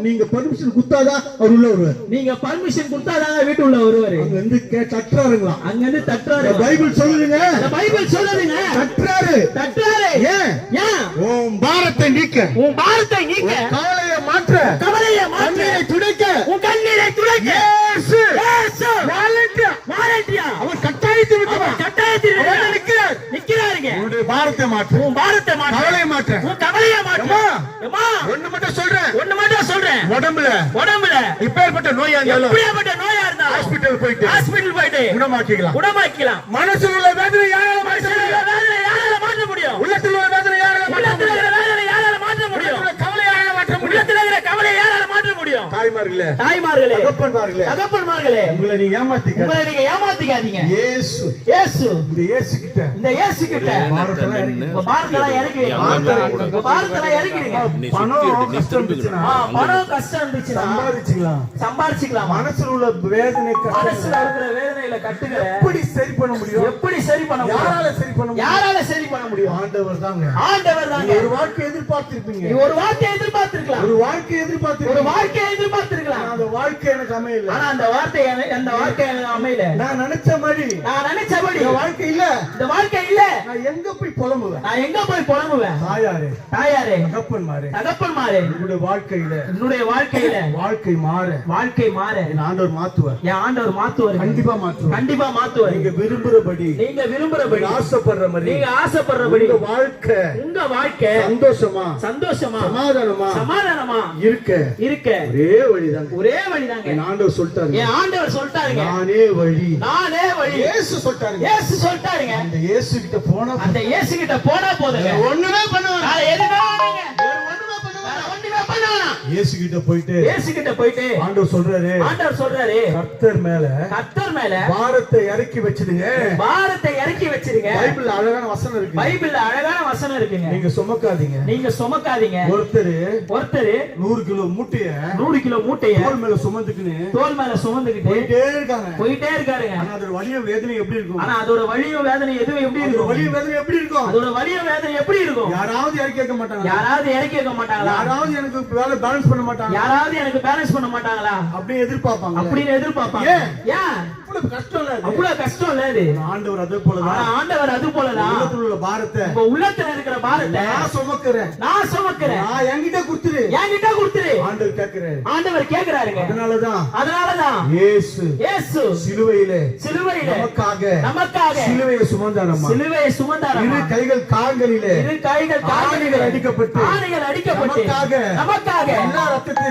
நீங்க பர்மிஷன் கொடுத்தாதான் அவர் உள்ள வருவார். நீங்க பர்மிஷன் கொடுத்தாதான் வீட்டு உள்ள வருவாரு. அங்க இருந்து தட்டுறாருங்களா? அங்க இருந்து தட்டுறாரு. பைபிள் சொல்லுதுங்க. பைபிள் சொல்லுதுங்க. தட்டுறாரு. ஏன்? உன் பாரத்தை நீக்க, உன் பாரத்தை நீக்க, கவலையை மாற்ற, கண்ணீரை துடைக்க, உன் கண்ணீரை துடைக்க வாலண்டியா அவர் கட்டாயத்தை விட்டவர். நிக்கிறாருங்க. உன்னுடைய பாரத்தை மாற்ற, உன் பாரத்தை மாற்ற, கவலையை மாற்ற, உன் கவலையை மாற்ற. ஒண்ணு மட்டும் சொல்றேன், உடம்புல இப்பேற்பட்ட நோயா இருந்தாலும் ஹாஸ்பிடல் போயிட்டு குணமாக்கிக்கலாம். மனசுல உள்ள வேதனை யாரால மாற்ற முடியும்? உள்ளத்தில் உள்ள வேதனை யாரால மாற்ற முடியும்? கவலை யாரால மாற்ற முடியும்? தாய்மார்களே, தகப்பன்மார்களே, உங்களை நீங்க ஏமாத்திக்காதீங்க. இயேசு இந்த இயேசு கிட்ட பாரத்தெல்லாம் இறக்கிறீங்க. பணம் கஷ்டம் இருந்துச்சுன்னா சம்பாதிச்சுக்கலாம். மனசுல உள்ள வேதனையில கட்டுங்க. எப்படி சரி பண்ண முடியும்? யாரால சரி பண்ண முடியும்? ஆண்டவர் தாங்க. ஒரு வாழ்க்கை எதிர்பார்த்திருப்பீங்க. ஒரு வாழ்க்கை எதிர்பார்த்திருக்கலாம். அந்த வாழ்க்கை எனக்கு அமையல. ஆனா அந்த வாழ்க்கை எனக்கு அமையல. நான் நினைச்ச மாதிரி இந்த வாழ்க்கை இல்ல. நான் எங்க போய் புலம்புவேன்? தாயாரே, தகப்பன்மாரே, என்னுடைய வாழ்க்கையில வாழ்க்கை மாற என் ஆண்டவர் மாத்துவார். கண்டிப்பா மாத்துவார். நீங்க விரும்புறபடி, ஆசைப்படுறபடி உங்க வாழ்க்கை சந்தோஷமா சமாதானமா இருக்க ஒரே வழிதாங்க. என் ஆண்டவர் சொல்லிட்டாரு. நானே வழி. இயேசு சொல்லிட்டாருங்க. அந்த இயேசு கிட்ட போனா போதுங்க. ஒண்ணுமே பண்ணுவாங்க. இயேசு கிட்ட போயிட்டு ஆண்டவர் சொல்றாரு, கர்த்தர் மேல பாரத்தை இறக்கி வச்சிடுங்க. பைபிள்ல அழகான வசனம் இருக்குங்க. நீங்க சுமக்காதீங்க. ஒருத்தர் 100 கிலோ மூட்டைய தோள் மேல சுமந்துக்கிட்டு போயிட்டே இருக்காருங்க. ஆனா அதோட வலியும் வேதனை எப்படி இருக்கும்? அதோட வலியும் வேதனை எப்படி இருக்கும்? யாராவது இறக்கி வைக்க மாட்டாங்களா? யாராவது எனக்கு வேலை பேலன்ஸ் பண்ண மாட்டாங்களா? அப்படின்னு எதிர்பார்ப்பாங்க. ஏன் அவ்வளவு கஷ்டம் இல்ல? ஆண்டவர் அது போலதான் உள்ளத்துல இருக்கிற பாரத்தை நான் சுமக்கிறேன். என்கிட்ட கொடுத்துரு. ஆண்டவர் கேக்குறாருங்க. அதனாலதான் இயேசு சிலுவையிலே நமக்காக சிலுவையை சுமந்தாரம்மா. இரு கைகள் கால்களிலே அடிக்கப்பட்டு நமக்காக எல்லா ரத்தத்தை